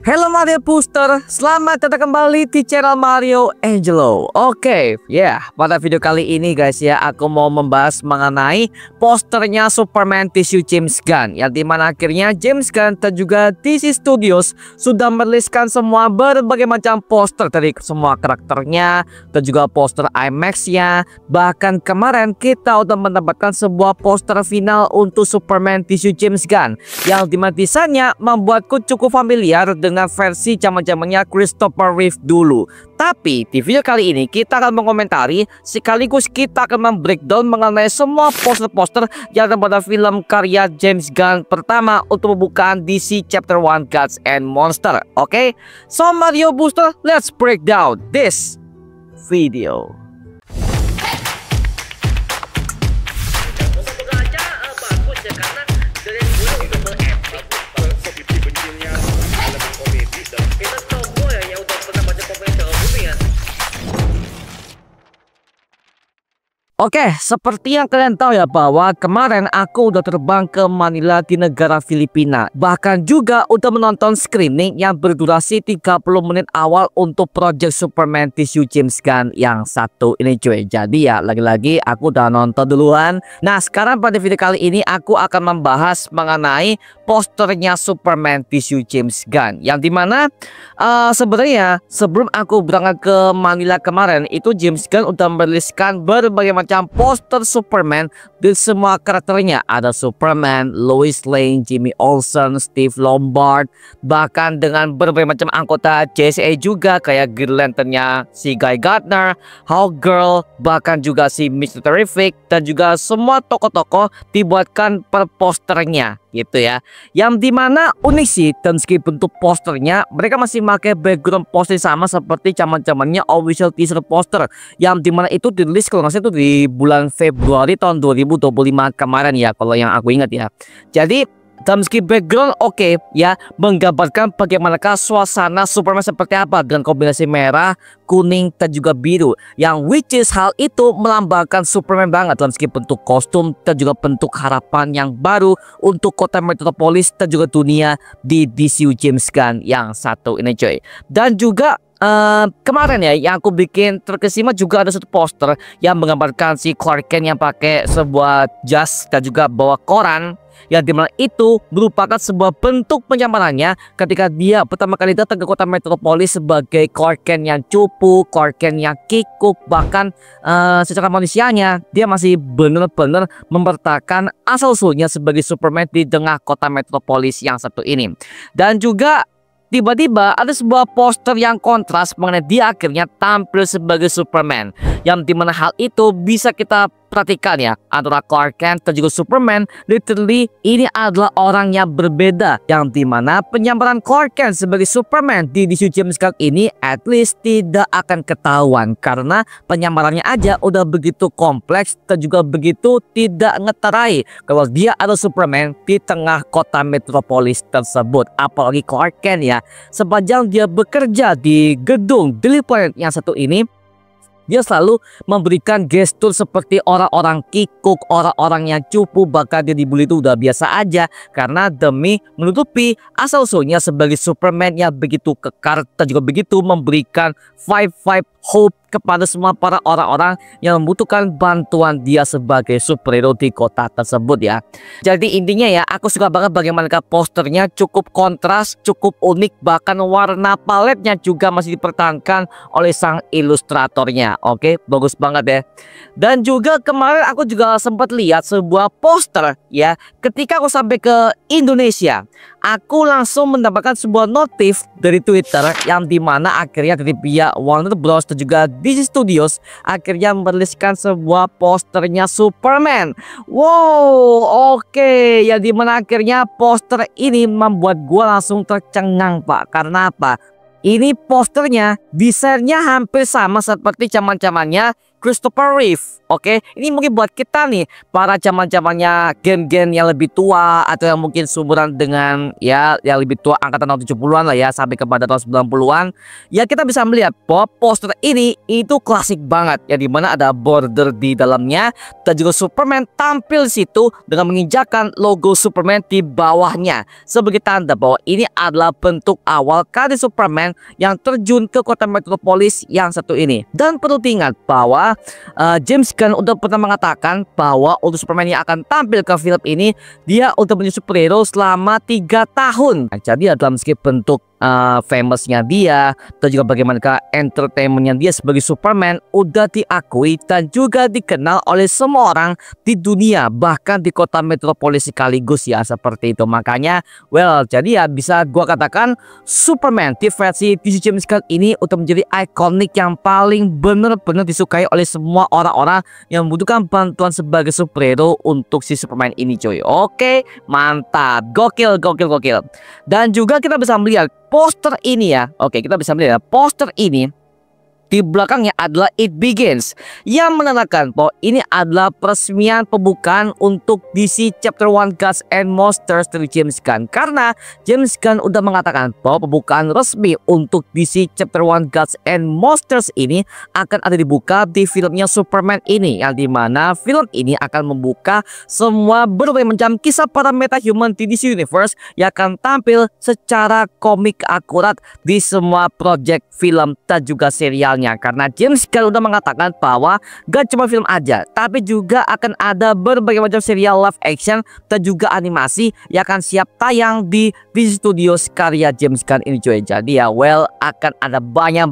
Halo Mario Booster, selamat datang kembali di channel Mario Angelo. Pada video kali ini guys ya, aku mau membahas mengenai posternya Superman tisu James Gunn, yang dimana akhirnya James Gunn dan juga DC Studios sudah meriliskan semua berbagai macam poster dari semua karakternya dan juga poster IMAX-nya. Bahkan kemarin kita udah mendapatkan sebuah poster final untuk Superman tisu James Gunn, yang dimana desainnya membuatku cukup familiar dengan versi zaman-zamannya Christopher Reeve dulu. Tapi di video kali ini kita akan mengomentari sekaligus kita akan membreakdown mengenai semua poster-poster yang ada pada film karya James Gunn pertama untuk pembukaan DC Chapter 1 Gods and Monster. So Mario Booster, let's break down this video. Seperti yang kalian tahu ya, bahwa kemarin aku udah terbang ke Manila di negara Filipina. Bahkan juga udah menonton screening yang berdurasi 30 menit awal untuk project Superman tisu James Gunn yang satu ini cuy. Jadi ya lagi-lagi aku udah nonton duluan. Nah sekarang pada video kali ini aku akan membahas mengenai posternya Superman tisu James Gunn, yang dimana sebenarnya sebelum aku berangkat ke Manila kemarin itu James Gunn udah meriliskan berbagai macam poster Superman di semua karakternya. Ada Superman, Lois Lane, Jimmy Olsen, Steve Lombard, bahkan dengan berbagai macam anggota JSA juga kayak Green Lantern-nya si Guy Gardner, Hawkgirl, bahkan juga si Mr. Terrific, dan juga semua tokoh-tokoh dibuatkan per posternya gitu ya. Yang dimana unik sih, dan segi bentuk posternya mereka masih pakai background poster sama seperti zaman-zamannya official teaser poster, yang dimana itu dirilis kalau nggak salah itu di bulan Februari tahun 2025 kemarin ya, kalau yang aku ingat ya. Jadi dalam segi background ya, menggambarkan bagaimanakah suasana Superman seperti apa dengan kombinasi merah, kuning, dan juga biru, yang which is hal itu melambangkan Superman banget dalam segi bentuk kostum dan juga bentuk harapan yang baru untuk kota Metropolis dan juga dunia di DCU James Gunn yang satu ini coy. Dan juga kemarin ya yang aku bikin terkesima juga ada satu poster yang menggambarkan si Clark Kent yang pakai sebuah jas dan juga bawa koran, yang dimana itu merupakan sebuah bentuk penyamarannya ketika dia pertama kali datang ke kota Metropolis sebagai Clark Kent yang cupu, Clark Kent yang kikuk, bahkan secara manusianya dia masih benar-benar mempertahankan asal-usulnya sebagai Superman di tengah kota Metropolis yang satu ini. Dan juga tiba-tiba ada sebuah poster yang kontras mengenai dia akhirnya tampil sebagai Superman, yang dimana hal itu bisa kita perhatikan ya, antara Clark Kent dan juga Superman literally ini adalah orang yang berbeda, yang dimana penyamaran Clark Kent sebagai Superman di DC James Gunn ini at least tidak akan ketahuan karena penyamarannya aja udah begitu kompleks dan juga begitu tidak ngeterai kalau dia adalah Superman di tengah kota Metropolis tersebut. Apalagi Clark Kent ya, sepanjang dia bekerja di gedung Daily Planet yang satu ini, dia selalu memberikan gestur seperti orang-orang kikuk, orang-orang yang cupu, bahkan dia dibully itu udah biasa aja karena demi menutupi asal-usulnya sebagai Superman yang begitu kekar dan juga begitu memberikan vibe hope kepada semua para orang-orang yang membutuhkan bantuan dia sebagai superhero di kota tersebut ya. Jadi intinya ya, aku suka banget bagaimana posternya cukup kontras, cukup unik, bahkan warna paletnya juga masih dipertahankan oleh sang ilustratornya. Bagus banget ya. Dan juga kemarin aku juga sempat lihat sebuah poster ya, ketika aku sampai ke Indonesia, aku langsung mendapatkan sebuah notif dari Twitter yang dimana akhirnya dari pihak Warner Bros dan juga DC Studios akhirnya meriliskan sebuah posternya Superman. Yang dimana akhirnya poster ini membuat gua langsung tercengang pak. Karena apa? Ini posternya desainnya hampir sama seperti zaman-zamannya Christopher Reeve. Oke, ini mungkin buat kita nih para zaman-zamannya gen-gen yang lebih tua atau yang mungkin seumuran dengan ya yang lebih tua angkatan tahun 70-an lah ya sampai kepada tahun 90-an. Ya kita bisa melihat bahwa poster ini itu klasik banget ya, dimana ada border di dalamnya dan juga Superman tampil di situ dengan menginjakan logo Superman di bawahnya sebagai tanda bahwa ini adalah bentuk awal kali Superman yang terjun ke kota metropolis yang satu ini. Dan perlu diingat bahwa James Gunn udah pernah mengatakan bahwa untuk Superman yang akan tampil ke film ini dia udah menjadi superhero selama 3 tahun. Jadi dalam segi bentuk famousnya dia dan juga bagaimana entertainmentnya dia sebagai Superman udah diakui dan juga dikenal oleh semua orang di dunia, bahkan di kota metropolis sekaligus ya, seperti itu. Makanya jadi ya bisa gua katakan Superman di versi DC James Gunn ini udah menjadi ikonik yang paling benar-benar disukai oleh semua orang-orang yang membutuhkan bantuan sebagai superhero untuk si Superman ini coy. Oke, mantap, gokil. Dan juga kita bisa melihat poster ini ya. Oke, kita bisa melihat poster ini. Di belakangnya adalah It Begins yang menandakan bahwa ini adalah peresmian pembukaan untuk DC Chapter 1 Gods and Monsters dari James Gunn. Karena James Gunn udah mengatakan bahwa pembukaan resmi untuk DC Chapter 1 Gods and Monsters ini akan ada dibuka di filmnya Superman ini, yang dimana film ini akan membuka semua berbagai macam kisah para metahuman di DC Universe yang akan tampil secara komik akurat di semua project film dan juga serialnya. Karena James Gunn udah mengatakan bahwa gak cuma film aja, tapi juga akan ada berbagai macam serial live action dan juga animasi yang akan siap tayang di DC Studios karya James Gunn ini cuy. Jadi ya akan ada banyak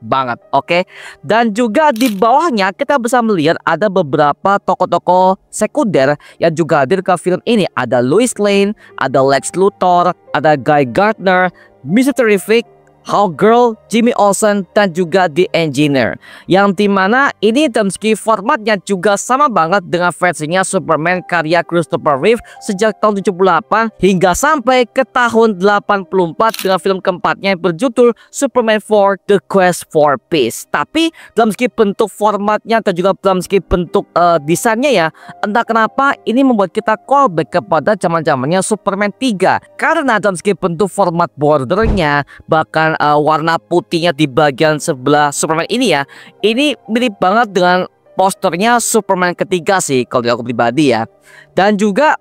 banget. Oke. Dan juga di bawahnya kita bisa melihat ada beberapa tokoh-tokoh sekunder yang juga hadir ke film ini. Ada Lois Lane, ada Lex Luthor, ada Guy Gardner, Mr. Terrific, Hawkgirl, Jimmy Olsen, dan juga The Engineer, yang dimana ini dalam segi formatnya juga sama banget dengan versinya Superman karya Christopher Reeve sejak tahun 78 hingga sampai ke tahun 84 dengan film keempatnya yang berjudul Superman 4 The Quest for Peace. Tapi dalam segi bentuk formatnya dan juga dalam segi bentuk desainnya ya, entah kenapa ini membuat kita callback kepada zaman-zamannya Superman 3, karena dalam segi bentuk format bordernya bahkan warna putihnya di bagian sebelah Superman ini ya, ini mirip banget dengan posternya Superman ketiga sih kalau aku pribadi ya. Dan juga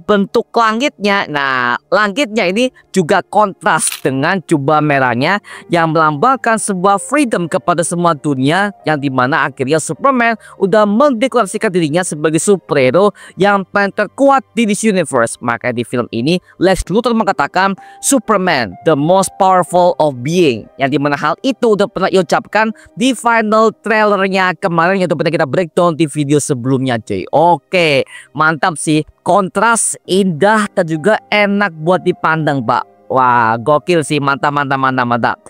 bentuk langitnya, nah langitnya ini juga kontras dengan jubah merahnya yang melambangkan sebuah freedom kepada semua dunia, yang dimana akhirnya Superman udah mendeklarasikan dirinya sebagai superhero yang paling terkuat di DC Universe. Maka di film ini Lex Luthor mengatakan Superman the most powerful of being, yang dimana hal itu udah pernah diucapkan di final trailernya kemarin yang udah pernah kita breakdown di video sebelumnya cuy. Oke, mantap sih, kontras indah dan juga enak buat dipandang pak. Wah, gokil sih, mantap.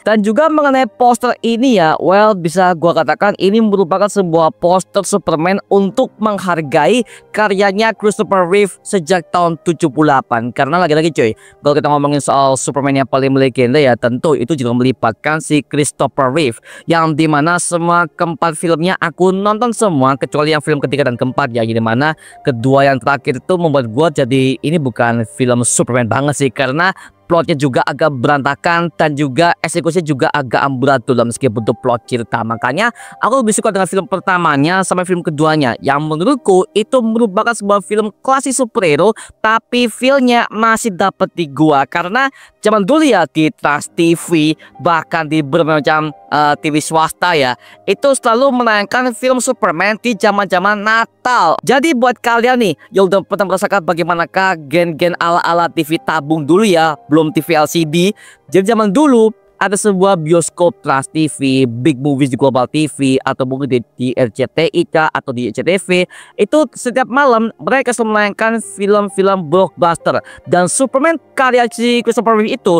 Dan juga mengenai poster ini ya, bisa gua katakan ini merupakan sebuah poster Superman untuk menghargai karyanya Christopher Reeve sejak tahun 78. Karena lagi-lagi cuy, kalau kita ngomongin soal Superman yang paling legenda ya, tentu itu juga melibatkan si Christopher Reeve, yang dimana semua keempat filmnya aku nonton semua kecuali yang film ketiga dan keempat ya, dimana kedua yang terakhir itu membuat gua jadi ini bukan film Superman banget sih, karena plotnya juga agak berantakan dan juga eksekusinya juga agak amburadul dalam segi bentuk plot cerita. Makanya aku lebih suka dengan film pertamanya sama film keduanya, yang menurutku itu merupakan sebuah film klasik superhero tapi feelnya masih dapat di gua. Karena zaman dulu ya di Trans TV bahkan di berbagai macam TV swasta ya, itu selalu menayangkan film Superman di zaman-zaman Natal. Jadi buat kalian nih yang udah pernah merasakan bagaimanakah gen-gen ala-ala TV tabung dulu ya, belum TV LCD. Jadi zaman dulu ada sebuah bioskop Trans TV, Big Movies di Global TV, atau mungkin di RCTI atau di RCTV. Itu setiap malam mereka selalu menayangkan film-film blockbuster, dan Superman karya si Christopher Reeve itu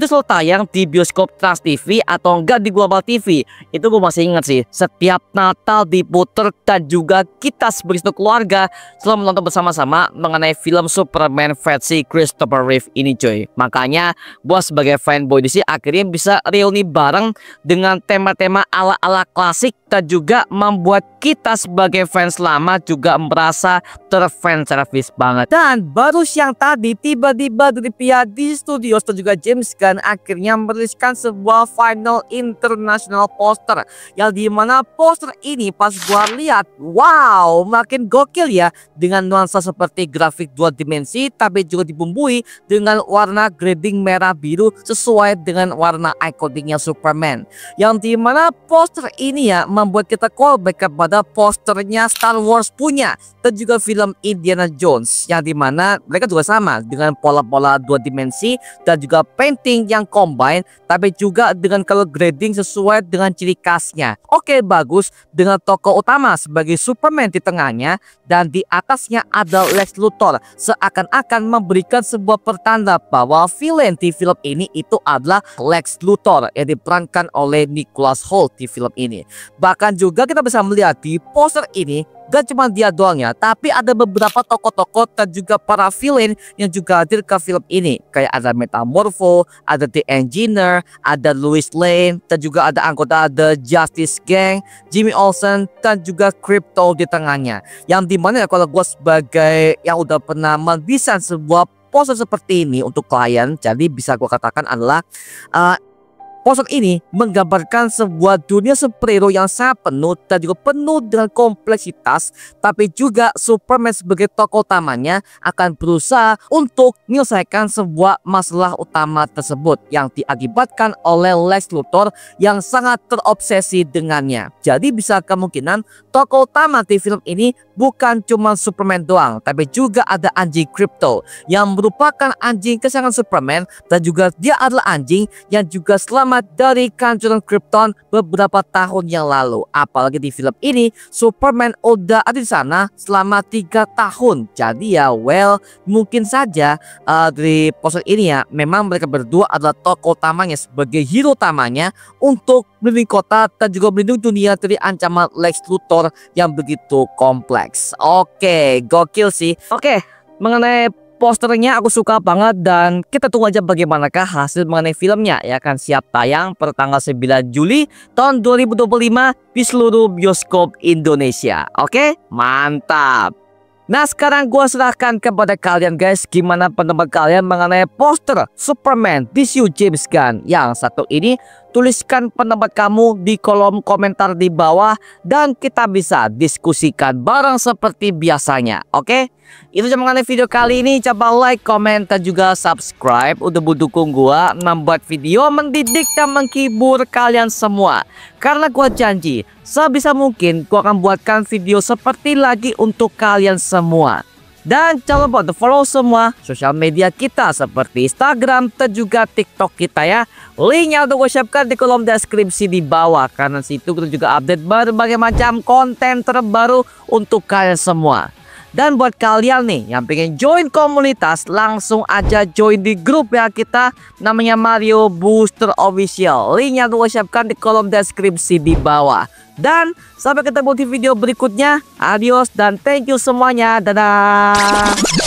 selalu tayang di bioskop Trans TV atau enggak di Global TV. Itu gue masih ingat sih, setiap Natal diputer dan juga kita sebagai satu keluarga selalu menonton bersama-sama mengenai film Superman versi Christopher Reeve ini cuy. Makanya gue sebagai fanboy DC akhirnya bisa bisa reuni bareng dengan tema-tema ala-ala klasik dan juga membuat kita sebagai fans lama juga merasa terfans service banget. Dan baru siang tadi tiba-tiba dari pihak DC Studios dan juga James Gunn akhirnya meriliskan sebuah final international poster, yang dimana poster ini pas gua lihat, wow, makin gokil ya, dengan nuansa seperti grafik dua dimensi tapi juga dibumbui dengan warna grading merah biru sesuai dengan warna ikoniknya Superman, yang dimana poster ini ya membuat kita callback kepada posternya Star Wars punya dan juga film Indiana Jones, yang dimana mereka juga sama dengan pola-pola dua dimensi dan juga painting yang combine tapi juga dengan color grading sesuai dengan ciri khasnya. Oke, bagus, dengan tokoh utama sebagai Superman di tengahnya dan di atasnya ada Lex Luthor, seakan-akan memberikan sebuah pertanda bahwa villain di film ini itu adalah Lex Luthor yang diperankan oleh Nicholas Hoult di film ini. Bahkan juga kita bisa melihat di poster ini gak cuma dia doang ya, tapi ada beberapa tokoh-tokoh dan juga para villain yang juga hadir ke film ini. Kayak ada Metamorpho, ada The Engineer, ada Lois Lane, dan juga ada anggota The Justice Gang, Jimmy Olsen, dan juga Crypto di tengahnya. Yang dimana ya, kalau gue sebagai yang udah pernah mendesain sebuah poster seperti ini untuk klien, jadi bisa gue katakan adalah poster ini menggambarkan sebuah dunia superhero yang sangat penuh dan juga penuh dengan kompleksitas, tapi juga Superman sebagai tokoh utamanya akan berusaha untuk menyelesaikan sebuah masalah utama tersebut yang diakibatkan oleh Lex Luthor yang sangat terobsesi dengannya. Jadi bisa kemungkinan tokoh utama di film ini bukan cuma Superman doang, tapi juga ada anjing Crypto yang merupakan anjing kesayangan Superman, dan juga dia adalah anjing yang juga selamat dari kehancuran Krypton beberapa tahun yang lalu. Apalagi di film ini Superman udah ada di sana selama 3 tahun. Jadi ya well, mungkin saja dari poster ini ya memang mereka berdua adalah tokoh utamanya sebagai hero utamanya untuk melindungi kota dan juga melindungi dunia dari ancaman Lex Luthor yang begitu kompleks. Oke, gokil sih. Oke, mengenai posternya aku suka banget, dan kita tunggu aja bagaimanakah hasil mengenai filmnya ya kan. Siap tayang per tanggal 9 Juli tahun 2025 di seluruh bioskop Indonesia. Oke, mantap. Nah, sekarang gua serahkan kepada kalian guys, gimana pendapat kalian mengenai poster Superman DCU James Gunn yang satu ini. Tuliskan pendapat kamu di kolom komentar di bawah dan kita bisa diskusikan bareng seperti biasanya. Oke? Itu aja mengenai video kali ini. Coba like, komen, dan juga subscribe untuk mendukung gua membuat video mendidik dan menghibur kalian semua. Karena gua janji sebisa mungkin gua akan buatkan video seperti lagi untuk kalian semua. Dan jangan lupa untuk follow semua sosial media kita seperti Instagram dan juga TikTok kita ya. Linknya untuk gue siapkan di kolom deskripsi di bawah, karena situ kita juga update berbagai macam konten terbaru untuk kalian semua. Dan buat kalian nih yang pengen join komunitas, langsung aja join di grup ya kita, namanya Mario Booster Official. Linknya gue siapkan di kolom deskripsi di bawah. Dan sampai ketemu di video berikutnya. Adios dan thank you semuanya. Dadah.